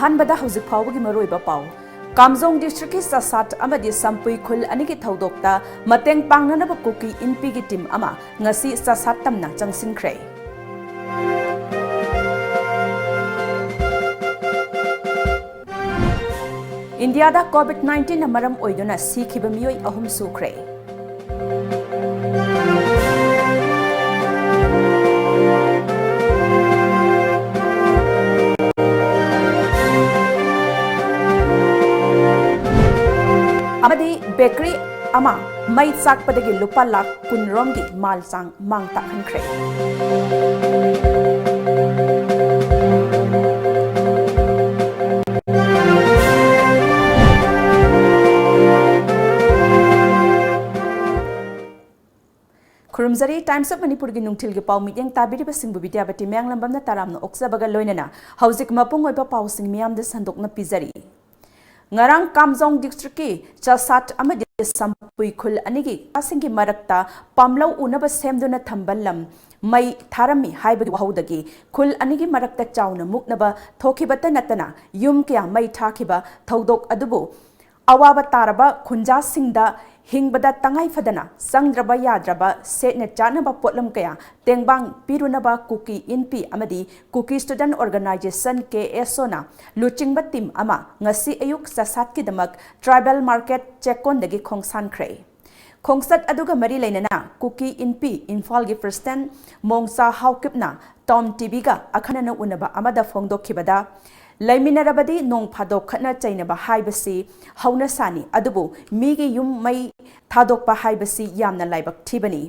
अहानबदा हौजिक फाउबगी मरोइबा पाउ कामजोंग डिस्ट्रिक्ट की ससाट अमदी संपुई खुल अनिकी थौदोक्ता मतेंग पांगननब कुकी इनपी की टीम अमा ngasi ससाट तमना चंगसिनख्रे इंडिया दा कोविड-19 मरम ओइदुना सीखिबा मियोय अहुम सुख्रे अमदी बेकरी अमा मई चाकपदगी लुपा लाख कुनरोमगी मालचांग मांगता हनख्रे खुरुमजरी टाइम्स ऑफ मणिपुर की नुंगथिल के पाउ मियंग ताबिरिबा सिंबु Vidyapati मैंगलंबमना तारामना ओक्सबगा लोइनना हौजिक मपुंग ओइबा पाउसिंग मियामदे संदोकना पिजरी ngarang kamjong district ki chasat amadi sampui khul anigi asingi marakta pamlau unaba semduna thamballam mai tharami haibagi wahodagi khul anigi marakta chauna muknaba thokibata natana yum kya mai thakiba thodok adubu awaba taraba khunja singda hingbada tangai fadana sangdraba yadraba setne chanaba potlam kaya tengbang pirunaba kuki inpi amadi kuki student organization KSO na luchingba team ama ngasi ayuk sasat ki damak tribal market checkon dagi khongsan khre khongsat aduga mari leinana kuki inpi infal gi president mongsa haukipna TOMTV ga akhanana unaba amada phongdokhibada Laiminarabadi nong phadok khana chainaba haibasi hauna sani adubu migi yum mai thadokpa haibasi yamna laibak thibani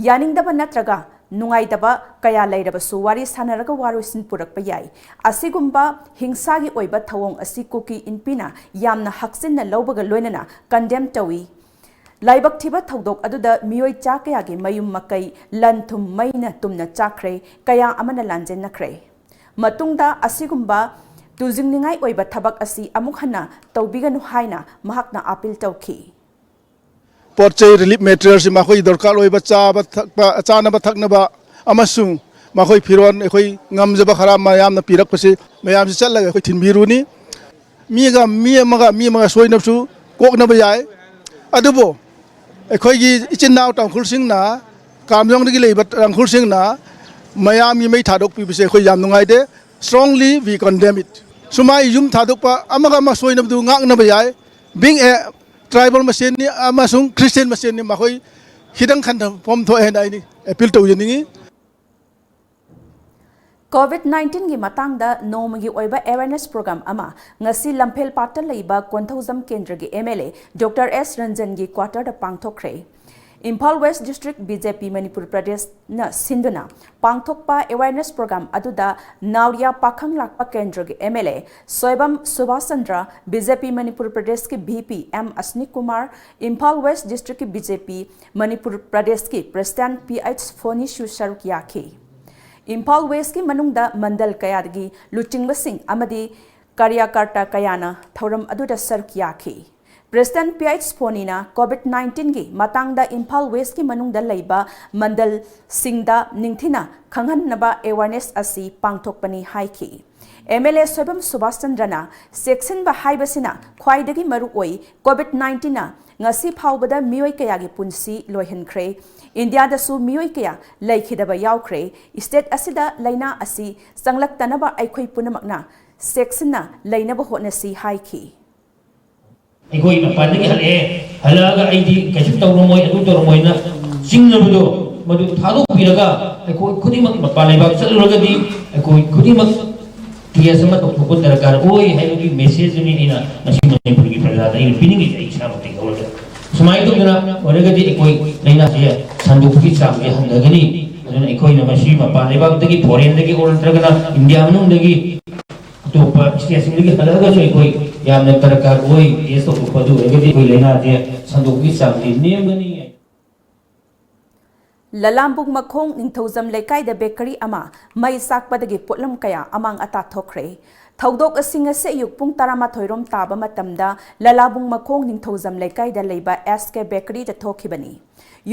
yaningdaba natraga nungaidaba kaya lairabasu wari sanaraga warusin purakpa yai asigumba hingsagi oiba thawong asi kuki inpina yamna haksinna lawbaga loinana condemn tawi laibak thiba thodok aduda miyoi cha kaya gi mayum makai lanthum maina tumna chakre kaya amana lanjen nakre matungda asigumba तुजिंगनिंगाई ओइबा थबक असि अमुक हन्ना तौबिगनु हाइना महकना appeal तौखि पोचे relief material से माखोई दरकार ओइबा चाबा थकबा चानबा थकनबा अमसुंग माखोई फिरोन एखोई ngамजबा खरा मयामना पिरकपसे मयामसे चललगा एखोई थिनबिरुनी मी मगा सोइनबसु कोकनबा याय अदुबो एखोईगी इचिनाव टांखुलसिंगना कामजोंदगी लेबा टांखुलसिंगना मयामी मै थादोक पिबसे एखोई याम नुंगाइदे strongly we condemn it sumai yum thadokpa amaga ma soinabdu ngaknaba yai being a tribal machine ni amasung Christian machine ni mahoi hidang khanda pom tho hen ai ni appeal to yeningi COVID-19 gi matangda nomagi oiba awareness program ama ngasi lamphel patta leiba konthauzam kendra gi MLA Dr. S Ranjan gi quarter da pangthokre Impal West District BJP Manipur Pradesh na Sinduna pangthokpa awareness program aduda Nauria Pakhang Lakpa Kendra gi MLA Soibam Subhasandra BJP Manipur Pradesh ki VP M Asni Kumar Impal West District ki BJP Manipur Pradesh ki President PH Phoni Shusharuk Yakhi Impal West ki manungda mandal kayadgi luchingba sing amadi karyakarta kayana thoram aduda saruk yakhi President PH Phonina COVID-19 gi matangda Impal West ki manungda leiba mandal singda ningthina khanghanaba awareness asi pangthokpani haiki MLA Soibam Subhashandrana section ba haibasina khwaidagi maru oi COVID-19 na ngasi phawbada miyoi kaya gi punsi loihankhre India da su miyoi kaya laikhidaba yaukhre state asida laina asi sanglaktanaba aikhoi punamakna section na lainaba hotnasi haiki Ikoi mapandagi hale halaga aidi kachu tawromoi adu tawromoina jingnabdo madu thadu piraga ikoi khudimak mapalaiba chaluragadi ikoi khudimak tiasama tokthokon darakar oi haibagi message ni ina nasi manipur gi prajada in piningi ai chamati gawada sumai tokna oragadi ikoi laina je sanduki chamge handagani aduna ikoi na masi mapalaiba dagi foreign dagi ordragana india manungdagi तो station की हलागा जो कोई यामने तरकार कोई ये तो पदु एगदी कोई लेना दे संदोकी सामने नियम बनी है ललामबुक मखोंग निंथौजम लेकाई द बेकरी अमा मई साकपदगी पोटलम कया अमांग अता थोखरे थौदोक असिंग असे युकपुंग तारामाथोइरोम ताबा मतमदा ललाबुंग मखोंग निंथौजम लेकाई द लेबा SK बेकरी द थोखिबनी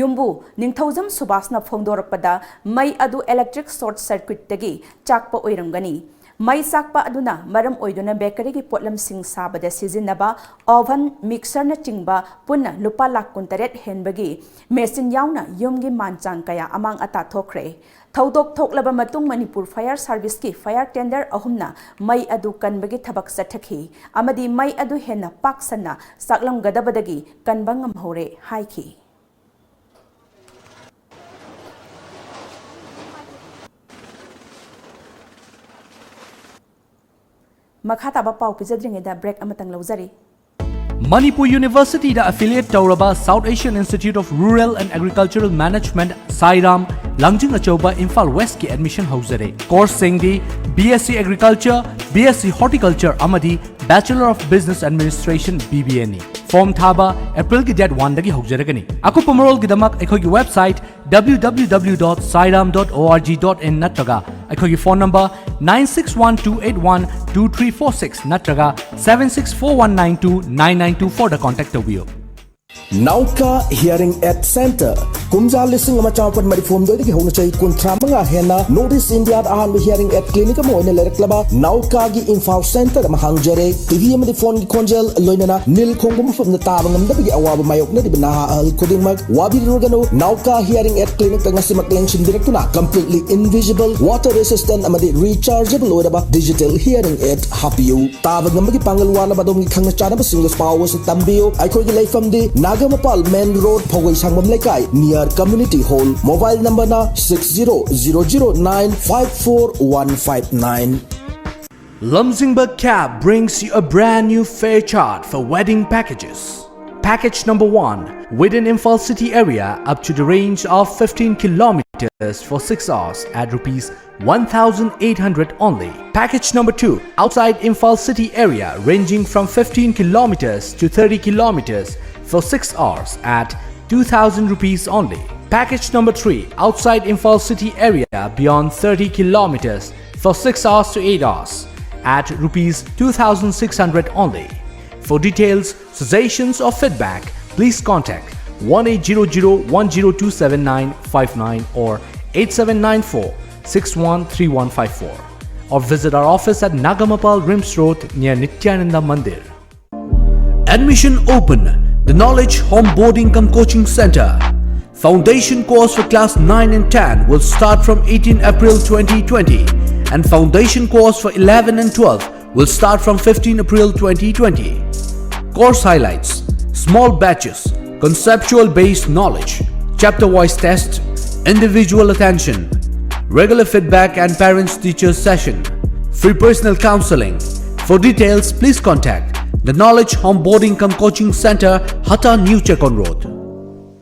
युम्बु निंथौजम सुबासना फोंदोरपदा मई अदु इलेक्ट्रिक शॉर्ट सर्किट तगी चाकपा ओइरंगनी Mai sakpa aduna maram oiduna bakery ki potlam sing sabada sizinaba oven mixer na chingba punna lupa lakh kuntaret henbagi machine yauna yumgi manchang kaya amang ata thokre thaudok thoklaba matung Manipur Fire Service ki fire tender ahumna mai adu kanbagi thabak sathakhi amadi mai adu henna paksana saklam gadabadagi kanbangam hore haiki Makhataba pau pizadringeda break amatang lauzari Manipur University da affiliate Tauraba South Asian Institute of Rural and Agricultural Management Sairam Langjing Achoba Imphal West ki admission hauzare course singdi BSc Agriculture BSc Horticulture amadi Bachelor of Business Administration BBNE form thaba April ki date 1 dagi hauzaragani aku pamarol gi damak ekhogi website www.sairam.org.in natraga ekhogi phone number 9612812346 natraga 7641929924 da contact tawiyo Nauka Hearing Aid Center Kumja lising ama chawpat marifom doi ki hona chai kuntra manga hena Notice India ahan hearing aid clinic mo ine lereklaba Nauka gi info center ma hangjare TV ma phone gi konjel loinana nil khongum fam na tabang ngam dabi awaba mayok na dibna al koding mag wabi rogano Nauka Hearing Aid Clinic tanga simak lenshin directuna completely invisible water resistant amadi rechargeable oidaba digital hearing aid hapiu tabang ngam gi pangal wana badom gi khangna chana ba single powers tambiyo ai khoi gi leifam di Nagamapal Main Road Phawai Sangmam Laikai near Community Hall mobile number na 6000954159 Lamjingba Cab brings you a brand new fare chart for wedding packages. Package number 1 within Imphal city area up to the range of 15 kilometers for 6 hours at rupees 1,800 only. Package number 2 outside Imphal city area ranging from 15 kilometers to 30 kilometers for 6 hours at 2,000 rupees only. Package number 3 outside Imphal city area beyond 30 kilometers for 6 hours to 8 hours at rupees 2,600 only. For details, suggestions or feedback, please contact 1800102759 or 8794613154 or visit our office at Nagamapal Rims Road near Nityananda Mandir. Admission open. The Knowledge Home Boarding Cum Coaching Center. Foundation course for class 9 and 10 will start from 18 April 2020 and foundation course for 11 and 12 will start from 15 April 2020. Course highlights: small batches, conceptual based knowledge, chapter wise test, individual attention, regular feedback and parents teachers session, free personal counseling. For details, please contact The Knowledge Home Boarding Cum Coaching Center, Hata New Chekon Road.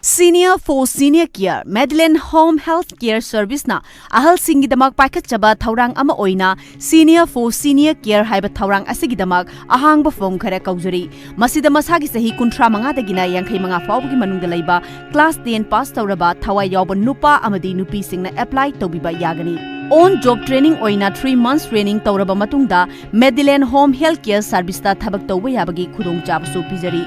Senior for Senior Care Medline Home Health Care Service na ahal singidamak paikatchaba thaurang ama oina Senior for Senior Care haiba thaurang asigidamak ahangba form khara kaujuri masida masagi sahi kuntra manga dagina yankhai manga fawgi manungda laiba class 10 pass tawraba thawai yawba nupa amadi nupi singna apply tobiba yagani On job training oina 3 months training tawraba matungda Medline Home Health Care Service ta thabak tawba yabagi khudong chabasu pijari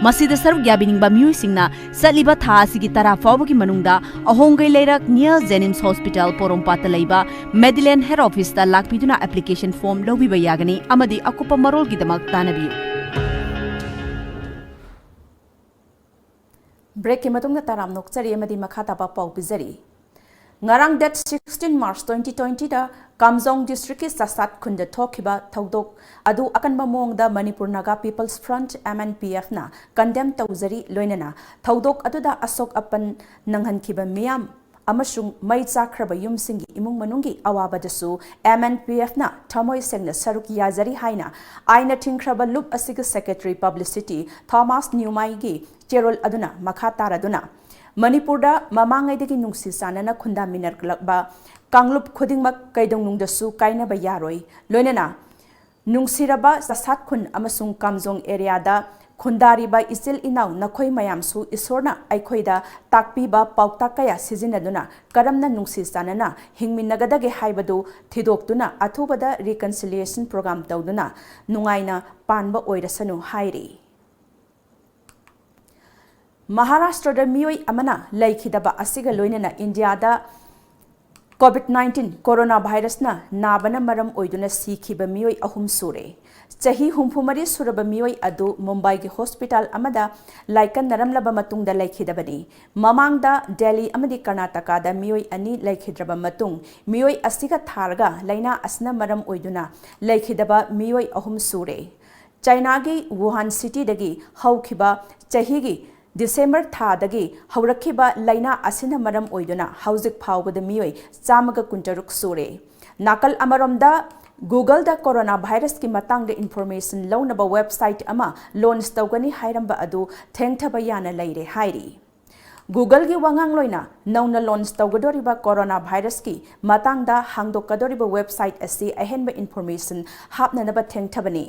masida sarv gyabiningba mioi singna satliba tha asigi tara fawbagi manungda ahongai leirak near Jenims Hospital Porompata leiba Medline Head Office ta lakpiduna application form lobiba yagani amadi akupa marol gidamak tanabi break ki matungda taram nokchari amadi makhata pa pau pizari Ngarang date 16 March 2020 da Kamjong District ki Sasat Khunda thokiba thaudok adu akanba mongda Manipur Naga People's Front MNPF na condemn tawzari loinana thaudok aduda asok apan nanghankhiba miyam amasung mai chakraba yumsingi imung manungi awabadasu MNPF na thamoi sengna saruk yazari haina aina thingkraba loop asiga secretary publicity Thomas Newmai gi cherol aduna makha taraduna Manipurda mamangaidagi nungsi sanana khunda minarklakba Kanglup khudingmak kaidong nungdasu kaina ba yaroi loinana nungsiraba sasat khun amasung Kamjong area da khundari ba isil inaw nakhoi mayamsu isorna aikhoida takpiba pauktakaya sizinaduna karamna nungsi sanana hingminagadage haibadu thidoktuna athubada reconciliation program tawduna nungaina panba oirasanu hairi Maharashtra da miyoi amana laikhidaba asiga loinana India da COVID-19 corona virus ना नाबना मरम ओइदुना सीखिबा मियोय अहुम सुरे चाही हुम्फुमरी सुरबा मियोय अदु मुंबई के hospital अमदा lichen नरमलबा मतुंगदा लैखिदबनी ममांगदा Delhi अमदी Karnataka दा मियोय अनि लैखिद्रबा मतुंग मियोय असिगा थारगा लाइना असना मरम ओइदुना लैखिदबा मियोय अहुम सुरे चाइना गी वुहान सिटी दगी हौखिबा चाहीगी डिसेंबर थादगी हौरखिबा लाइना असिना मरम ओइदुना हौजिक फावबदा मियोय चामगा कुंटरुक सुरे नाकल अमरमदा गूगल दा कोरोना भाइरस की मतंग इन्फॉर्मेशन लौनबा वेबसाइट अमा लॉन्च तौगनी हाइरंबा अदु थेंगथबा याना लैरे हाइरी गूगल की वांगांग लोइना नौना लॉन्च तौगदोरिबा कोरोना भाइरस की मतंगदा हांगदोकदोरिबा वेबसाइट असि अहेनबा इन्फॉर्मेशन हापननबा थेंगथबनी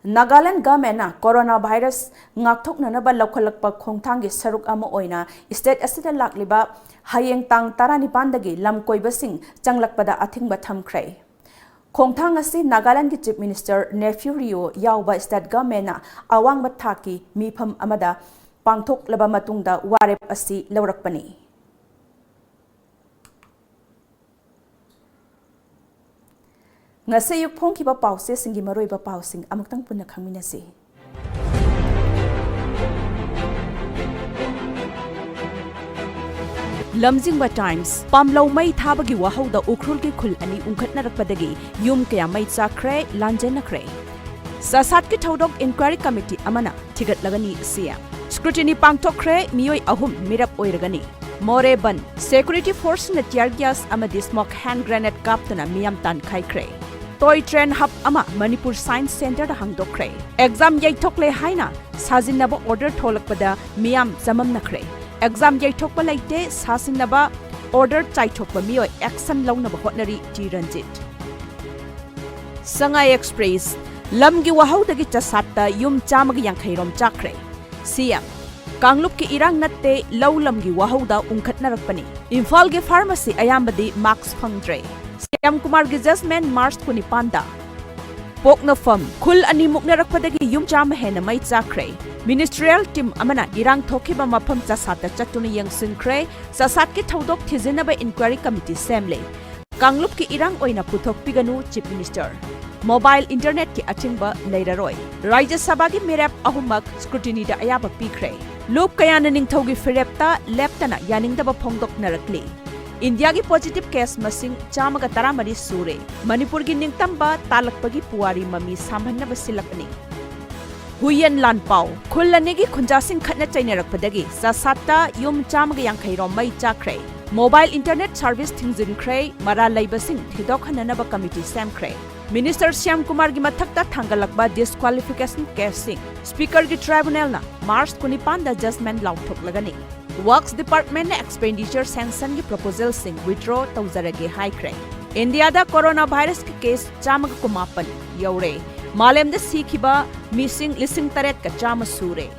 Nagaland government corona virus ngaktoknanaba lawkhalakpa khongthanggi saruk ama oina state asida lakliba hayeng tang 19 dagi lamkoibasing changlakpada athingba thamkhrai khongthang asi Nagaland ki chief minister nephew Rio yauba state government na awangba thaki mifam amada pangthoklaba matungda warep asi lawrakpani ngase yuk phong kiba pause singi maroi ba pausing amuktang punna khangminasi lamjingba times pamlo mai thabagi wahauda ukrul ki khul ani ungkhatnarakpadagi yum kaya mai chakre lanjanakre sasat ki thodok inquiry committee amana thigat lagani sia scrutiny pangthokre miyoi ahum mirap oiragani moreban security force na tear gas amadi smoke hand grenade kaptana miyam tan khai toy train hub ama Manipur Science Center da hangdokre exam yaithokle haina sajinaba order tholakpada miyam zamam nakre exam yaithokpa laite sasinaba order chaithokpa miyoi action launaba hotnari tiranjit Sangai Express lamgi wahaudagi chasatta yum chamagi yankhairom chakre siam Kanglup ki irang natte law lamgi wahauda ungkhatnarakpani Imphal ge pharmacy ayambadi marks phangdre Siam Kumar gi judgment March 25 Pokna firm khul ani mukna rakpadagi yum cham hena mai chakre ministerial team amana irang thokiba mafam chasata chatuna yangsinkre sasat ki thodok thizinaba inquiry committee semle Kanglup ki irang oina puthok piganu chief minister mobile internet ki athingba leiraroi Rajya Sabha gi merap ahumak scrutiny da ayaba pikre Loop kayana ningthogi firepta leptana yaningdaba phongdok narakli India की positive case मसिंग चामगा तरामरी सूरे Manipur की निंगतंबा तालकपगी पुवारी mummy सामहन्नब सिलकनी हुयन लानपाव खुल्लने की खुंजासिंग खतना चाइनरकपदगी सासाता yum चामगा यांखैरो मै चाख्रे mobile internet service थिंजिनख्रे मरा लैबसिंग थिदोखननब committee सेमख्रे minister Shyam Kumar की मथक्ता थांगलकबा disqualification casing speaker की tribunal ना मार्च 25 दा judgement लाउथोकलगनी Works Department ने expenditure sanction की proposal सिंग withdraw तौजरगे हाइक्रे इंडिया दा कोरोना वायरस के case चामग कुमापन you're मालेम they सीखिबा missing लिसिंग Taret का चाम सूरे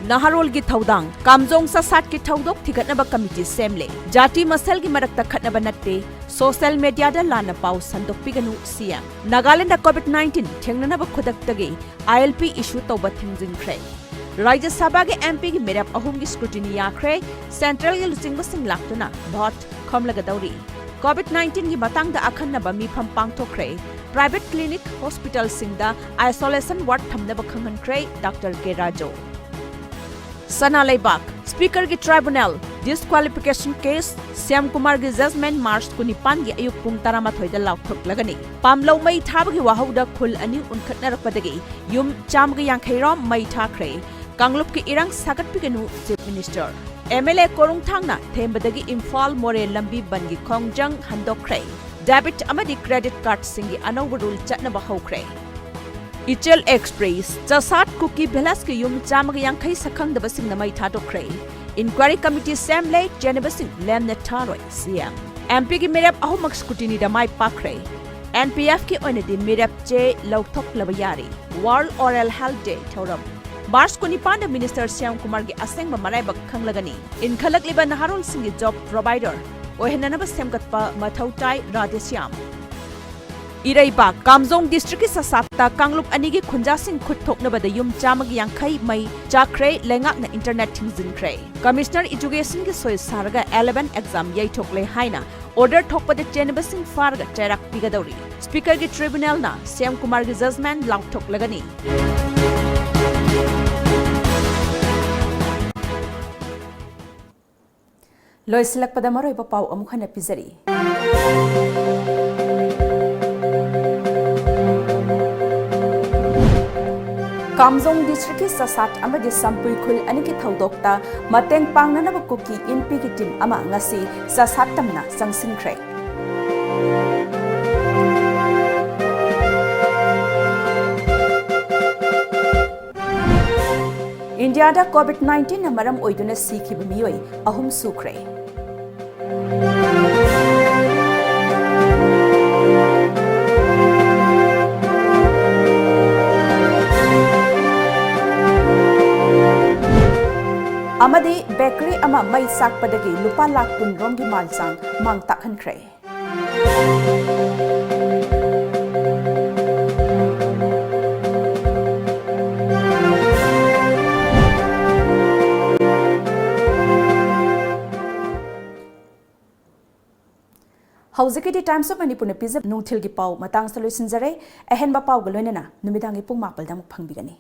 Naharol की थौदांग कामजोंग सासात की थौदोक थिगतनबा कमिटी सेमले जाति मसल की मरकता खतनबा नत्ते सोशल मीडिया दा लाना पाउ संदोकपिगनु सीएम नागालैंड COVID-19 थेंगननबा खुदक्तगे ILP इशू तौबा थिंजिंख्रे Rajya Sabha के MP की मेरप अहुम की स्क्रूटिनी याख्रे सेंट्रल के लुचिंगबसिंग लाक्तुना भोट खमलगदौरी COVID-19 की मतंगदा अखन्नबा मिफम पांगथोख्रे प्राइवेट क्लिनिक हॉस्पिटल सिंगदा आइसोलेशन वार्ड थमनबा खंगनख्रे डॉक्टर के राजो सना लेबाक स्पीकर की tribunal disqualification case Shyam Kumar की जजमेंट मार्च 25 की अयुक पुंग 13 लाउथोकलगनी पामलौ मै थाबगी वाहौदा खुल अनि उनखतनरकपदगी युम चामगी यांखैरोम मै थाख्रे कांगलुप की इरंग सागतपिगनु चीफ मिनिस्टर MLA कोरुंगथांगना थेंबदगी इम्फाल मोरे लंबी बनगी खोंगजंग हंदोख्रे डेबिट अमदी क्रेडिट कार्ड सिंगी अनौब रूल चटनबा हौख्रे इचल एक्सप्रेस चसात कुकी भेलास के युम चामग यांखै सखंगदबसिंग नमै थादोख्रे इंक्वायरी कमिटी सेमले जेनेबसिंग लेमने थारोय सीएम MP की मेरप अहुमक स्क्रूटिनी दा माइ पाख्रे NPF की ओनदी मेरप चे लौथोक लबयारी वर्ल्ड ओरल हेल्थ डे थौरम मार्च 25 मिनिस्टर श्याम कुमार की असेंग मराइबक खंगलगनी इनखलकलिबा नहारोल सिंगी जॉब प्रोवाइडर ओहेननब सेमगतपा मथौताई राधेश्याम इरैबा कामजोंग डिस्ट्रिक्ट ससाता कांगलुप अनिगी खुंजासिंग खुद थोकनबदा युम चामगी यांखै मई चाख्रे लेंगाकना इंटरनेट थिंजिनख्रे कमिश्नर एजुकेशन की सोय सारगा 11 एग्जाम यैथोकले हाइना ऑर्डर थोकपदे चेनबसिंग फारगा चैराक पिगदौरी स्पीकर की ट्रिब्यूनल ना श्याम कुमार की जजमेंट लाउथोकलगनी लोइसलकपदा मरोइबा पाउ अमुक हन्ना पिजरी कामजोंग डिस्ट्रिक्ट की ससाट अमदि संपुई खुल अनिकी थौदोक्ता मतेंग पांगननब कुकी इनपी की टीम अमा ngasi ससाट तमना संगसिनख्रे इंडिया दा कोविड-19 ना मरम ओइदुना सीखिब मियोय अहुम सुख्रे अमदी बेकरी अमा मई साकपदगी लुपा लाख पुनरोंगी मालचांग मांग ताखनख्रे हौजिकी टाइम्स ऑफ मणिपुर ने पिजब नुथिल की पाउ मतंग सलोइसिनजरे अहेनबा पाउ गलोइनना नुमिदांगी पुंग मापल दमुक फंगबिगनी।